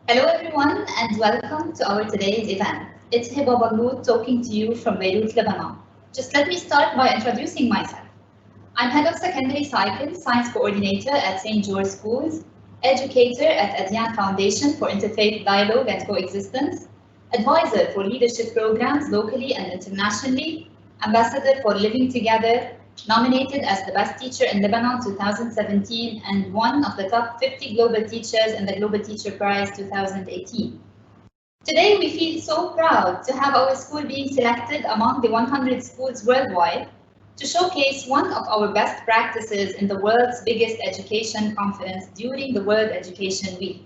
Hello everyone and welcome to our today's event. It's Hiba Ballout talking to you from Beirut, Lebanon. Just let me start by introducing myself. I'm Head of Secondary Cycle, Science Coordinator at St. George Schools, Educator at Adyan Foundation for Interfaith Dialogue and Coexistence, Advisor for Leadership Programs locally and internationally, Ambassador for Living Together, nominated as the Best Teacher in Lebanon 2017 and one of the top 50 global teachers in the Global Teacher Prize 2018. Today we feel so proud to have our school being selected among the 100 schools worldwide to showcase one of our best practices in the world's biggest education conference during the World Education Week.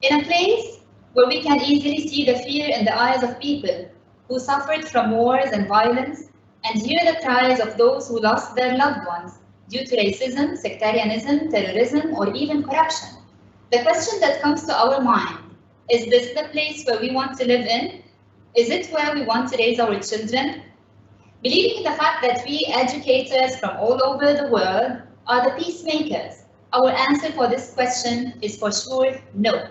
In a place where we can easily see the fear in the eyes of people who suffered from wars and violence and hear the cries of those who lost their loved ones due to racism, sectarianism, terrorism, or even corruption. The question that comes to our mind, is this the place where we want to live in? Is it where we want to raise our children? Believing in the fact that we educators from all over the world are the peacemakers, our answer for this question is for sure no.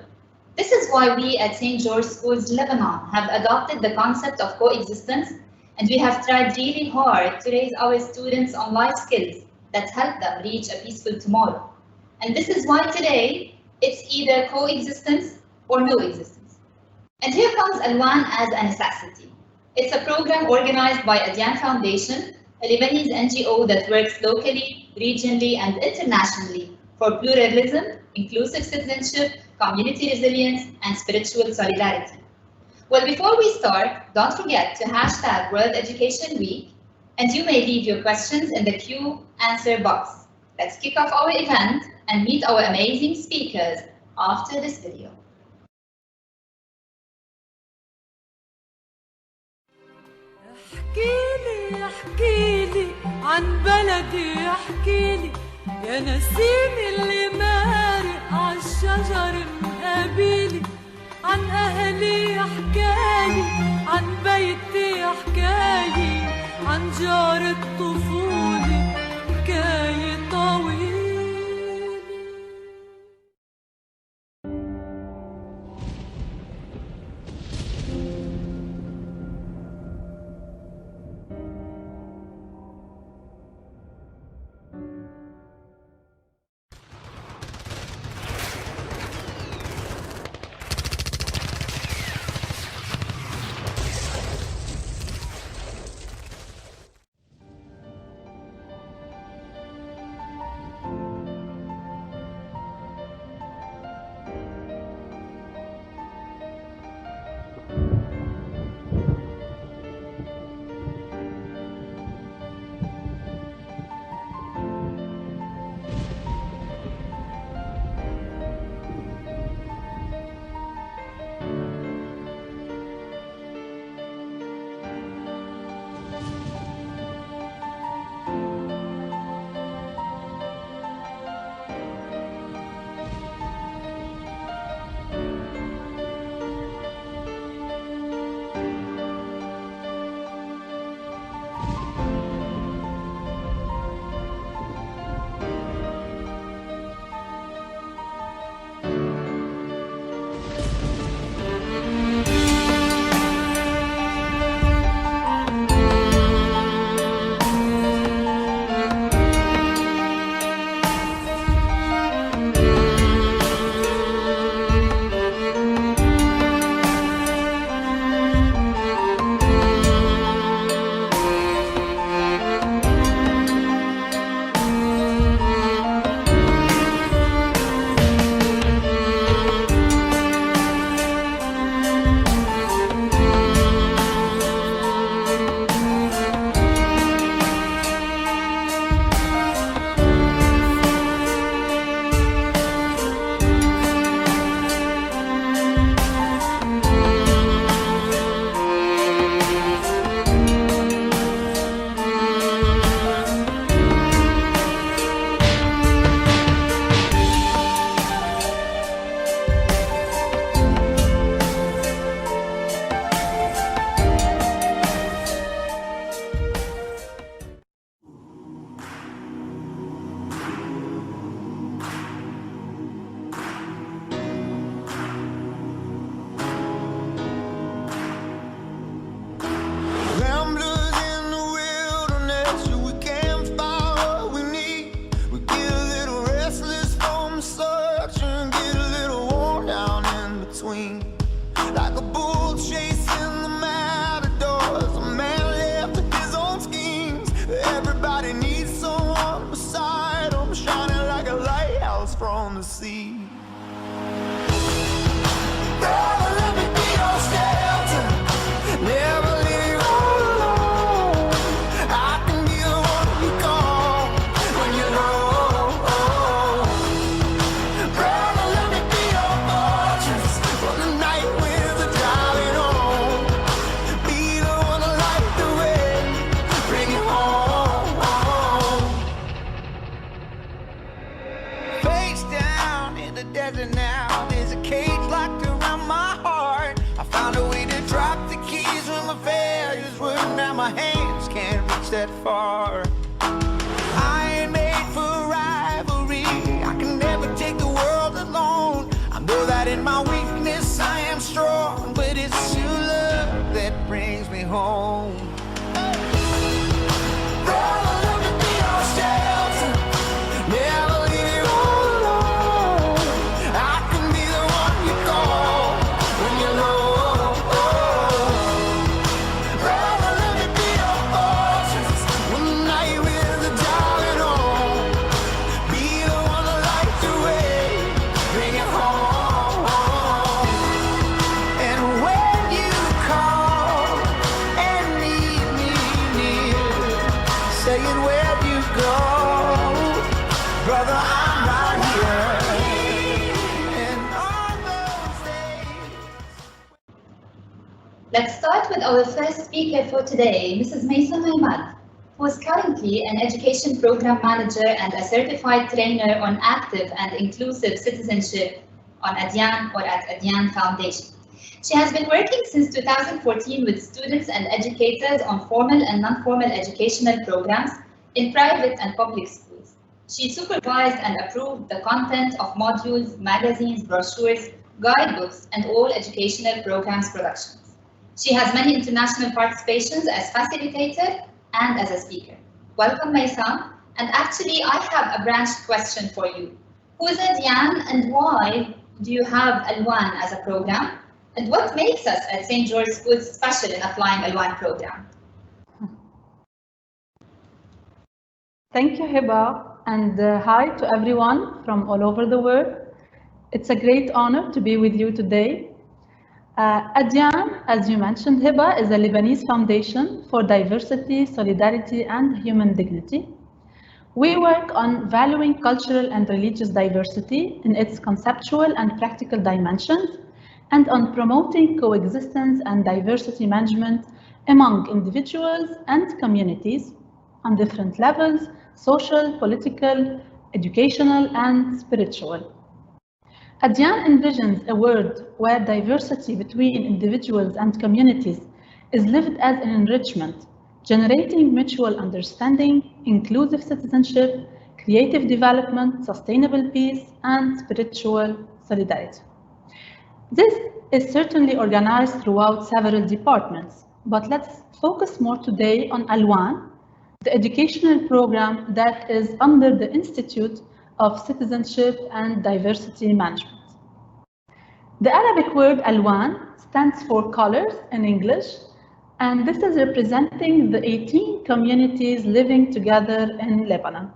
This is why we at St. George Schools Lebanon have adopted the concept of coexistence, and we have tried really hard to raise our students on life skills that help them reach a peaceful tomorrow. And this is why today it's either coexistence or no existence. And here comes Alwan as a necessity. It's a program organized by Adyan Foundation, a Lebanese NGO that works locally, regionally, and internationally for pluralism, inclusive citizenship, community resilience, and spiritual solidarity. Well, before we start, don't forget to hashtag World Education Week, and you may leave your questions in the Q answer box. Let's kick off our event and meet our amazing speakers after this video. احكيلي عن بلدي احكيلي يا نسيم اللي مارق عالشجر مقابلي عن أهلي حكاية عن بيتي حكاية عن جار الطفولة حكاية طويلة. prison now. There's a cage locked around my heart. I found a way to drop the keys when my failures were. Now my hands can't reach that far. I ain't made for rivalry. I can never take the world alone. I know that in my weakness I am strong, but it's your love that brings me home. Brother, let me be your shelter. Never leave you all alone. I can be the one you call when you're low. Brother, let me be your fortress when the night with the darling on. Be the one to light the way, bring it home. And when you call and need me near, saying where'd you go, brother, I'm right here. And on those days. Let's start with our first speaker for today, Mrs. Maysa Maimad, who is currently an education program manager and a certified trainer on active and inclusive citizenship on Adyan or at Adyan Foundation. She has been working since 2014 with students and educators on formal and non-formal educational programs in private and public schools. She supervised and approved the content of modules, magazines, brochures, guidebooks, and all educational programs productions. She has many international participations as facilitator and as a speaker. Welcome, Maysa. And actually, I have a branched question for you. Who is Adyan and why do you have Alwan as a program? And what makes us at St. George Schools special in applying Alwan program? Thank you, Hiba, and hi to everyone from all over the world. It's a great honor to be with you today. Adyan, as you mentioned, Hiba, is a Lebanese foundation for diversity, solidarity, and human dignity. We work on valuing cultural and religious diversity in its conceptual and practical dimensions, and on promoting coexistence and diversity management among individuals and communities on different levels: social, political, educational, and spiritual. Adyan envisions a world where diversity between individuals and communities is lived as an enrichment, generating mutual understanding, inclusive citizenship, creative development, sustainable peace, and spiritual solidarity. This is certainly organized throughout several departments, but let's focus more today on Alwan, the educational program that is under the Institute of Citizenship and Diversity Management. The Arabic word Alwan stands for colors in English, and this is representing the 18 communities living together in Lebanon.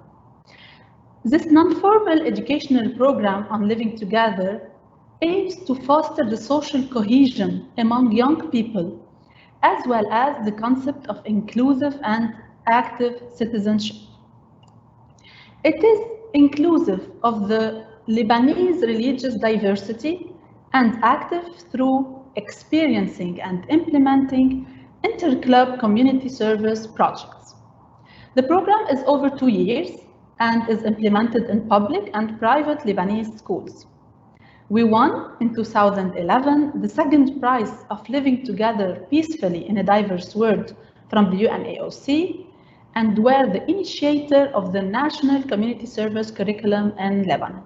This non-formal educational program on living together aims to foster the social cohesion among young people, as well as the concept of inclusive and active citizenship. It is inclusive of the Lebanese religious diversity and active through experiencing and implementing inter-club community service projects. The program is over 2 years and is implemented in public and private Lebanese schools. We won in 2011 the second prize of Living Together Peacefully in a Diverse World from the UNAOC, and were the initiator of the National Community Service Curriculum in Lebanon.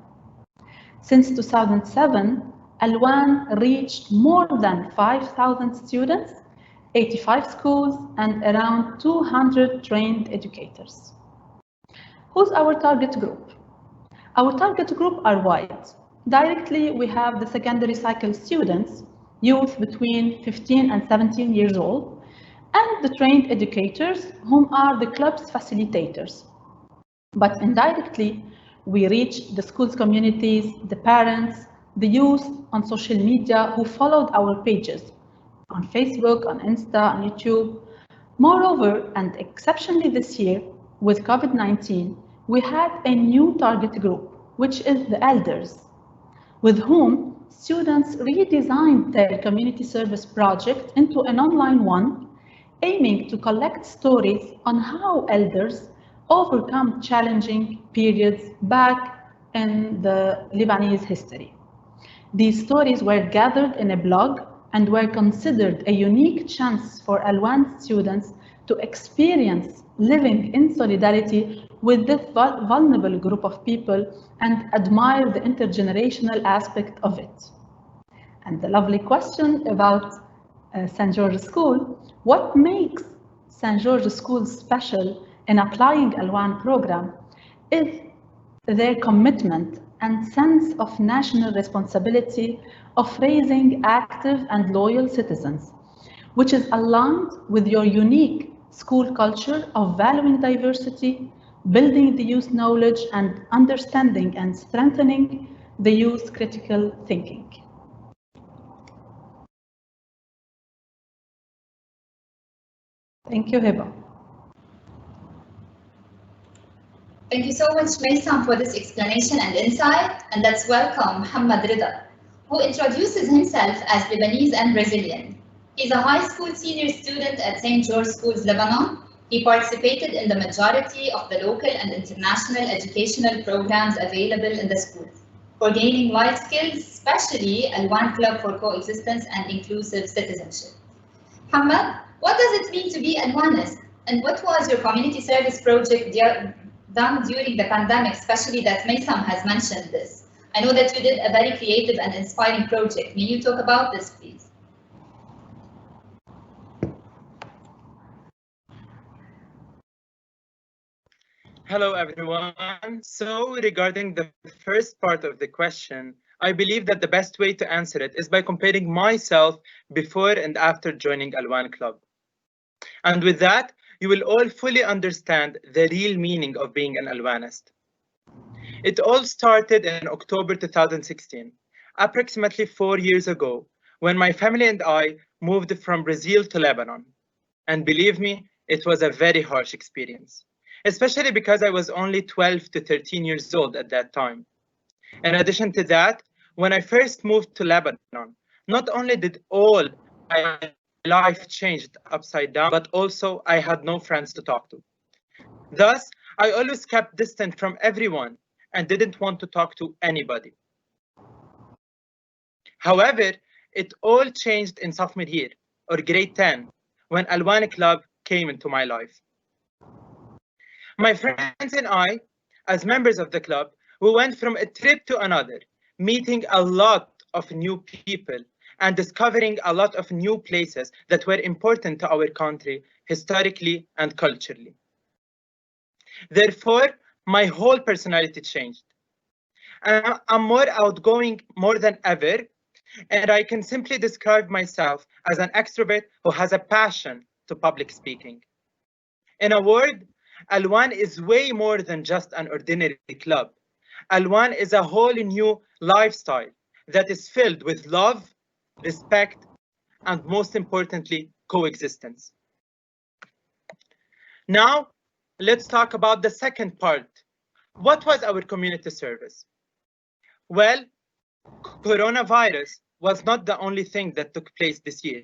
Since 2007, Alwan reached more than 5,000 students, 85 schools, and around 200 trained educators. Who's our target group? Our target group are wide. Directly, we have the secondary cycle students, youth between 15 and 17 years old, and the trained educators, whom are the club's facilitators. But indirectly, we reach the schools communities, the parents, the youth on social media who followed our pages on Facebook, on Insta, on YouTube. Moreover, and exceptionally this year, with COVID-19, we had a new target group, which is the elders, with whom students redesigned their community service project into an online one, aiming to collect stories on how elders overcome challenging periods back in the Lebanese history. These stories were gathered in a blog and were considered a unique chance for Alwan students to experience living in solidarity with this vulnerable group of people and admire the intergenerational aspect of it. And the lovely question about St. George's School, what makes St. George's School special in applying Alwan program is their commitment and sense of national responsibility of raising active and loyal citizens, which is aligned with your unique school culture of valuing diversity, building the youth knowledge, and understanding and strengthening the youth critical thinking. Thank you, Hiba. Thank you so much, Maysam, for this explanation and insight. And let's welcome Muhammad Rida, who introduces himself as Lebanese and Brazilian. He's a high school senior student at St. George's Schools, Lebanon. He participated in the majority of the local and international educational programs available in the school for gaining life skills, especially Alwan Club for Coexistence and Inclusive Citizenship. Muhammad, what does it mean to be Alwanist? And what was your community service project done during the pandemic, especially that Maysam has mentioned this? I know that you did a very creative and inspiring project. May you talk about this, please? Hello, everyone. So regarding the first part of the question, I believe that the best way to answer it is by comparing myself before and after joining Alwan Club. And with that, you will all fully understand the real meaning of being an Alwanist. It all started in October 2016, approximately 4 years ago, when my family and I moved from Brazil to Lebanon. And believe me, it was a very harsh experience, especially because I was only 12 to 13 years old at that time. In addition to that, when I first moved to Lebanon, not only did all my life changed upside down, but also I had no friends to talk to. Thus, I always kept distant from everyone and didn't want to talk to anybody. However, it all changed in sophomore year, or grade 10, when Alwan Club came into my life. My friends and I, as members of the club, we went from a trip to another, meeting a lot of new people and discovering a lot of new places that were important to our country historically and culturally. Therefore, my whole personality changed. And I'm more outgoing more than ever, and I can simply describe myself as an extrovert who has a passion to public speaking. In a word, Alwan is way more than just an ordinary club. Alwan is a whole new lifestyle that is filled with love, respect, and most importantly, coexistence. Now, let's talk about the second part. What was our community service? Well, coronavirus was not the only thing that took place this year.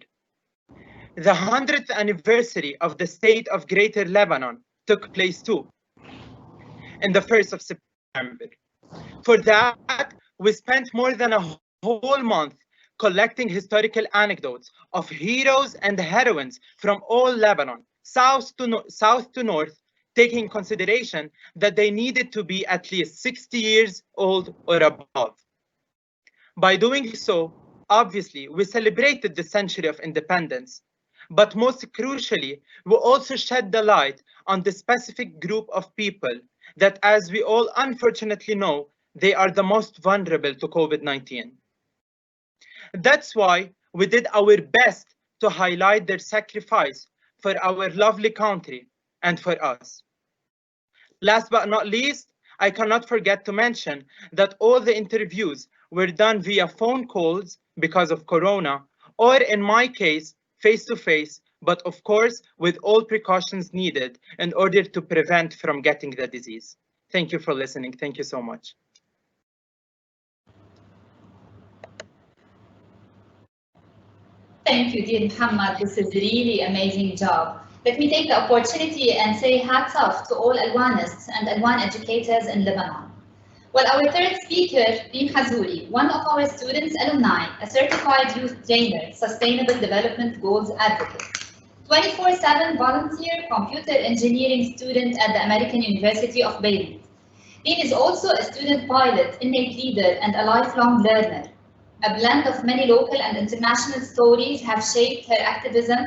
The 100th anniversary of the state of Greater Lebanon took place too, in the 1st of September. For that, we spent more than a whole month collecting historical anecdotes of heroes and heroines from all Lebanon, south to north, taking consideration that they needed to be at least 60 years old or above. By doing so, obviously, we celebrated the century of independence, but most crucially, we also shed the light on the specific group of people that, as we all unfortunately know, they are the most vulnerable to COVID-19. That's why we did our best to highlight their sacrifice for our lovely country and for us. Last but not least, I cannot forget to mention that all the interviews were done via phone calls because of Corona, or in my case, face-to-face, but of course, with all precautions needed in order to prevent from getting the disease. Thank you for listening. Thank you so much. Thank you, dear Muhammad. This is really amazing job. Let me take the opportunity and say hats off to all Alwanists and Alwan educators in Lebanon. Well, our third speaker, Reem Hazouri, one of our students' alumni, a certified youth trainer, sustainable development goals advocate, 24/7 volunteer computer engineering student at the American University of Beirut. Reem is also a student pilot, innate leader, and a lifelong learner. A blend of many local and international stories have shaped her activism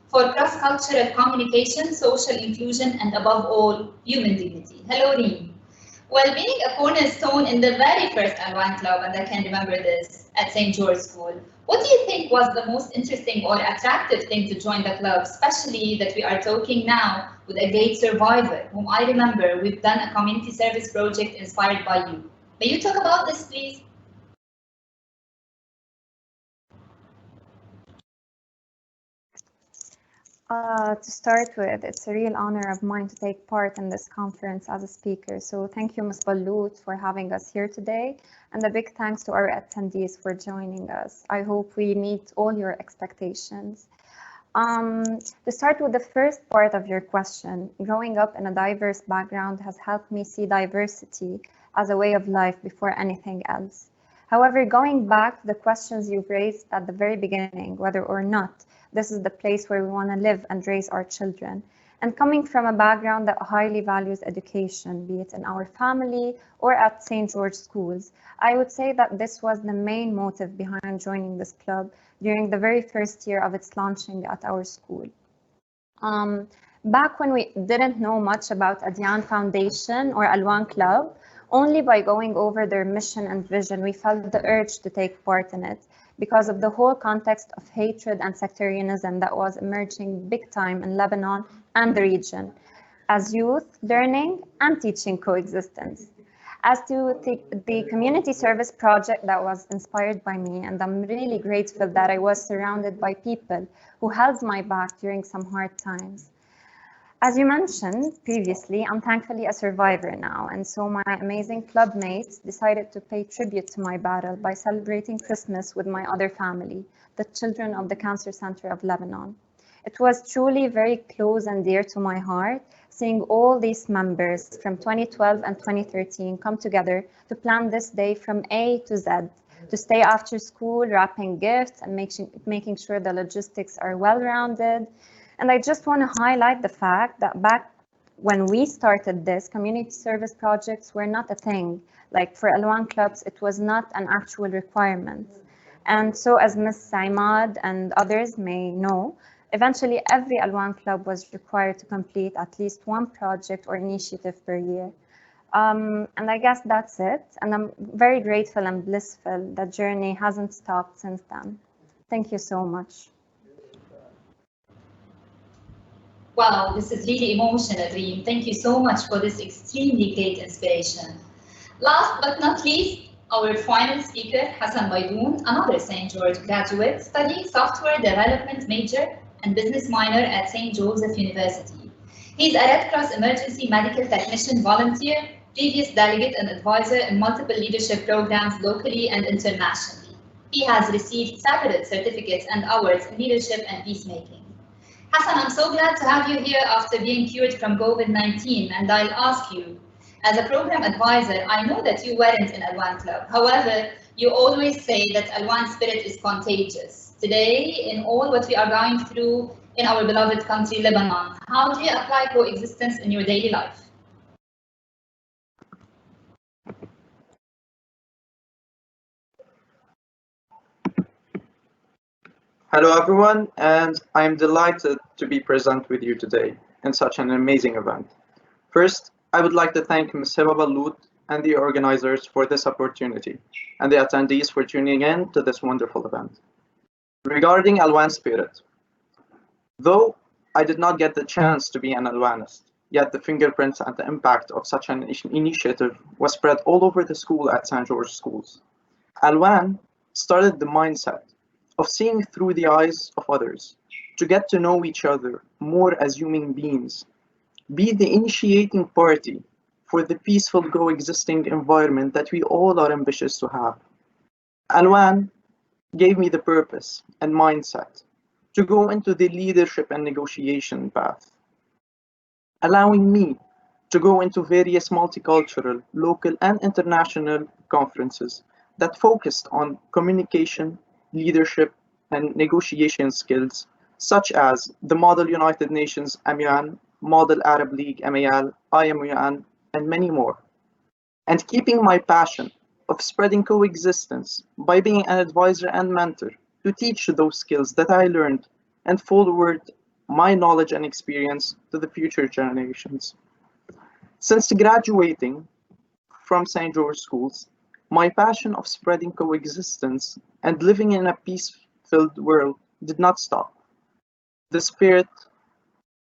for cross-cultural communication, social inclusion, and above all, human dignity. Hello, Reem. Well, being a cornerstone in the very first Alwan Club, and I can remember this, at St. George School, what do you think was the most interesting or attractive thing to join the club, especially that we are talking now with a great survivor, whom I remember we've done a community service project inspired by you. May you talk about this, please? To start with, it's a real honor of mine to take part in this conference as a speaker. So thank you, Ms. Ballout, for having us here today. And a big thanks to our attendees for joining us. I hope we meet all your expectations. To start with the first part of your question, growing up in a diverse background has helped me see diversity as a way of life before anything else. However, going back to the questions you've raised at the very beginning, whether or not this is the place where we want to live and raise our children. And coming from a background that highly values education, be it in our family or at St. George schools, I would say that this was the main motive behind joining this club during the very first year of its launching at our school. Back when we didn't know much about Adyan Foundation or Alwan Club, only by going over their mission and vision, we felt the urge to take part in it, because of the whole context of hatred and sectarianism that was emerging big time in Lebanon and the region, as youth learning and teaching coexistence. As to the community service project that was inspired by me, and I'm really grateful that I was surrounded by people who held my back during some hard times. As you mentioned previously, I'm thankfully a survivor now, and so my amazing club mates decided to pay tribute to my battle by celebrating Christmas with my other family, the children of the Cancer Center of Lebanon. It was truly very close and dear to my heart, seeing all these members from 2012 and 2013 come together to plan this day from A to Z, to stay after school, wrapping gifts and making sure the logistics are well-rounded. And I just want to highlight the fact that back when we started this, community service projects were not a thing. Like for Alwan clubs, it was not an actual requirement. And so as Ms. Saimad and others may know, eventually every Alwan club was required to complete at least one project or initiative per year. And I guess that's it. And I'm very grateful and blissful that journey hasn't stopped since then. Thank you so much. Wow, this is really emotional, Reem. Thank you so much for this extremely great inspiration. Last but not least, our final speaker, Hassan Baidoun, another St. George graduate, studying software development major and business minor at St. Joseph University. He's a Red Cross emergency medical technician volunteer, previous delegate and advisor in multiple leadership programs locally and internationally. He has received several certificates and awards in leadership and peacemaking. Hassan, I'm so glad to have you here after being cured from COVID-19, and I'll ask you, as a program advisor, I know that you weren't in Alwan Club. However, you always say that Alwan spirit is contagious. Today, in all what we are going through in our beloved country, Lebanon, how do you apply coexistence in your daily life? Hello everyone, and I'm delighted to be present with you today in such an amazing event. First, I would like to thank Ms. Hiba Ballout and the organizers for this opportunity, and the attendees for tuning in to this wonderful event. Regarding Alwan spirit, though I did not get the chance to be an Alwanist, yet the fingerprints and the impact of such an initiative was spread all over the school at St. George schools. Alwan started the mindset of seeing through the eyes of others, to get to know each other more as human beings, be the initiating party for the peaceful coexisting environment that we all are ambitious to have. Alwan gave me the purpose and mindset to go into the leadership and negotiation path, allowing me to go into various multicultural, local, and international conferences that focused on communication, leadership, and negotiation skills, such as the Model United Nations MUN, Model Arab League MAL, IMUN, and many more. And keeping my passion of spreading coexistence by being an advisor and mentor to teach those skills that I learned and forward my knowledge and experience to the future generations. Since graduating from St. George schools, my passion of spreading coexistence and living in a peace-filled world did not stop. The spirit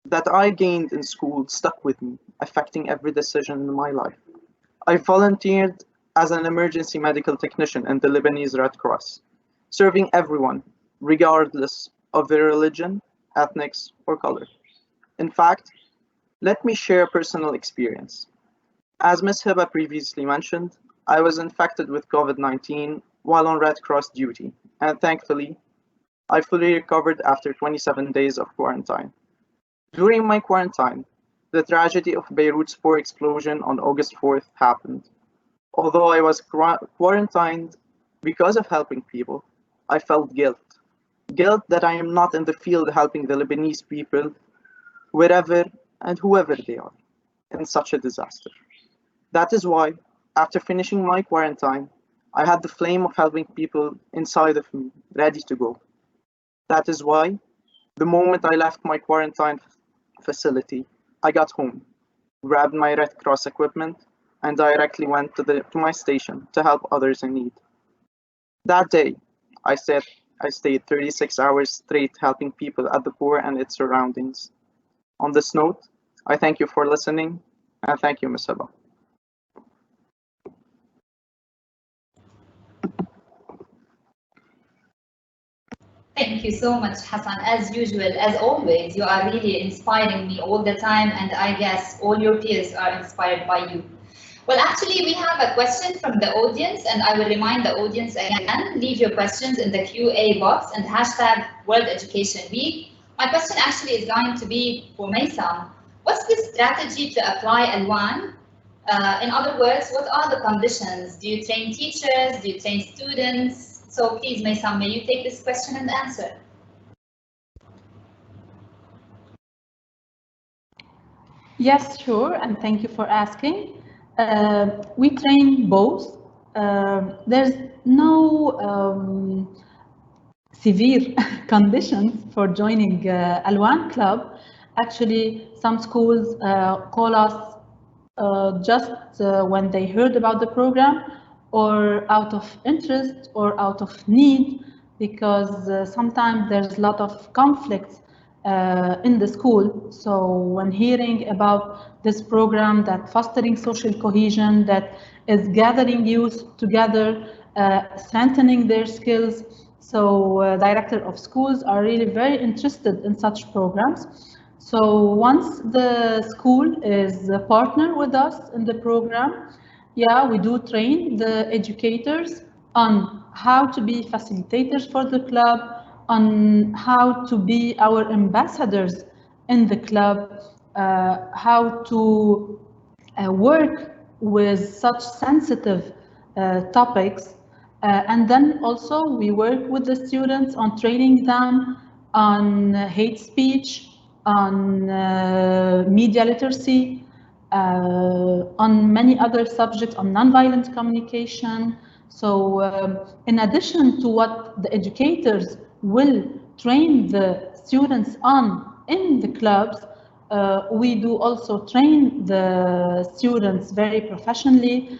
that I gained in school stuck with me, affecting every decision in my life. I volunteered as an emergency medical technician in the Lebanese Red Cross, serving everyone, regardless of their religion, ethnics, or color. In fact, let me share a personal experience. As Ms. Hiba previously mentioned, I was infected with COVID-19 while on Red Cross duty, and thankfully, I fully recovered after 27 days of quarantine. During my quarantine, the tragedy of Beirut's 4 explosion on August 4th happened. Although I was quarantined because of helping people, I felt guilt. Guilt that I am not in the field helping the Lebanese people, wherever and whoever they are, in such a disaster. That is why, after finishing my quarantine, I had the flame of helping people inside of me ready to go. That is why, the moment I left my quarantine facility, I got home, grabbed my Red Cross equipment, and directly went to my station to help others in need. That day, I stayed 36 hours straight helping people at the poor and its surroundings. On this note, I thank you for listening, and thank you, Ms. Hiba. Thank you so much, Hassan. As usual, as always, you are really inspiring me all the time, and I guess all your peers are inspired by you. Well, actually, we have a question from the audience, and I will remind the audience again, leave your questions in the QA box and hashtag World Education Week. My question actually is going to be for Maysam. What's the strategy to apply Alwan? In other words, what are the conditions? Do you train teachers? Do you train students? So please, Maysam, may you take this question and answer? Yes, sure, and thank you for asking. We train both. There's no severe conditions for joining Alwan Club. Actually, some schools call us just when they heard about the program, or out of interest or out of need, because sometimes there's a lot of conflicts in the school. So when hearing about this program that fostering social cohesion, that is gathering youth together, strengthening their skills, so director of schools are really very interested in such programs. So once the school is a partner with us in the program, yeah, we do train the educators on how to be facilitators for the club, on how to be our ambassadors in the club, how to work with such sensitive topics. And then also we work with the students on training them on hate speech, on media literacy, on many other subjects, on nonviolent communication. So in addition to what the educators will train the students on in the clubs, we do also train the students very professionally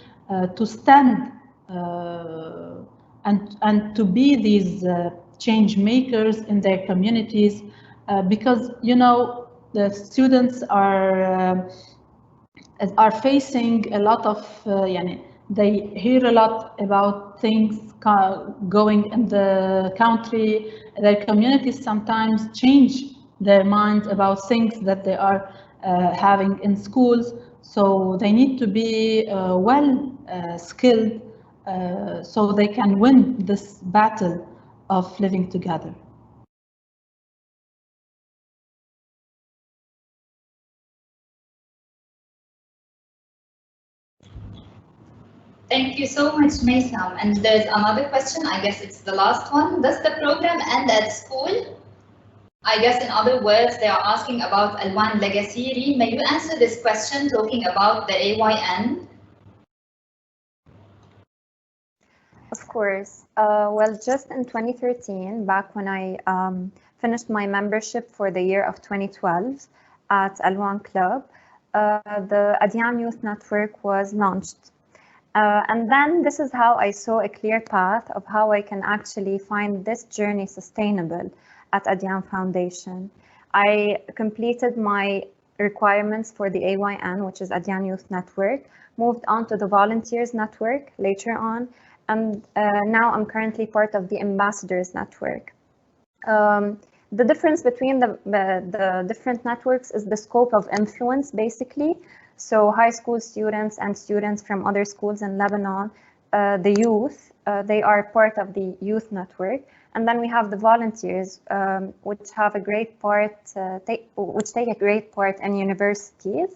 to stand and to be these change makers in their communities, because you know the students are facing a lot of they hear a lot about things going in the country. Their communities sometimes change their minds about things that they are having in schools, so they need to be well skilled so they can win this battle of living together. Thank you so much, Maysam. And there's another question, I guess it's the last one. Does the program end at school? I guess in other words, they are asking about Alwan legacy. Reem, may you answer this question talking about the AYN? Of course. Well, just in 2013, back when I finished my membership for the year of 2012 at Alwan Club, the Adyan Youth Network was launched. And then this is how I saw a clear path of how I can actually find this journey sustainable at Adyan Foundation. I completed my requirements for the AYN, which is Adyan Youth Network, moved on to the Volunteers Network later on, and now I'm currently part of the Ambassadors Network. The difference between the different networks is the scope of influence, basically. So high school students and students from other schools in Lebanon, the youth, they are part of the youth network. And then we have the volunteers, which have a great part, which take a great part in universities.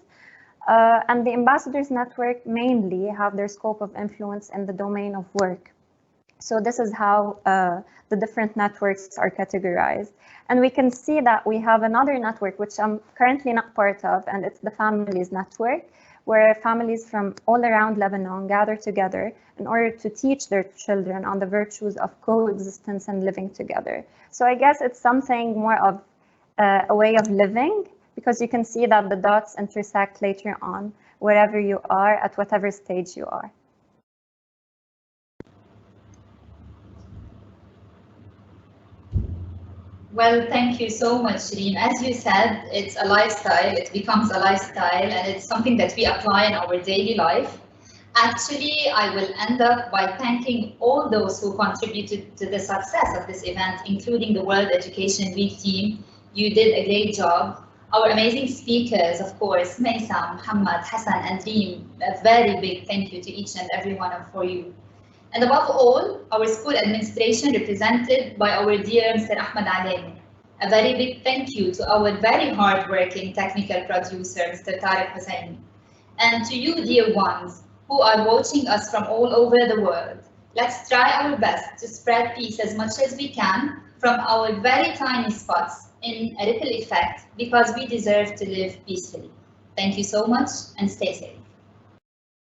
And the ambassadors network mainly have their scope of influence in the domain of work. So this is how the different networks are categorized. And we can see that we have another network, which I'm currently not part of, and it's the Families Network, where families from all around Lebanon gather together in order to teach their children on the virtues of coexistence and living together. So I guess it's something more of a way of living, because you can see that the dots intersect later on, wherever you are, at whatever stage you are. Well, thank you so much, Shireen. As you said, it's a lifestyle, it becomes a lifestyle, and it's something that we apply in our daily life. Actually, I will end up by thanking all those who contributed to the success of this event, including the World Education Week team. You did a great job. Our amazing speakers, of course, Maysam, Muhammad, Hassan, and Reem. A very big thank you to each and every one of you. And above all, our school administration represented by our dear Mr. Ahmed Alemi. A very big thank you to our very hardworking technical producer, Mr. Tariq Husseini. And to you, dear ones, who are watching us from all over the world. Let's try our best to spread peace as much as we can from our very tiny spots in a ripple effect, because we deserve to live peacefully. Thank you so much and stay safe.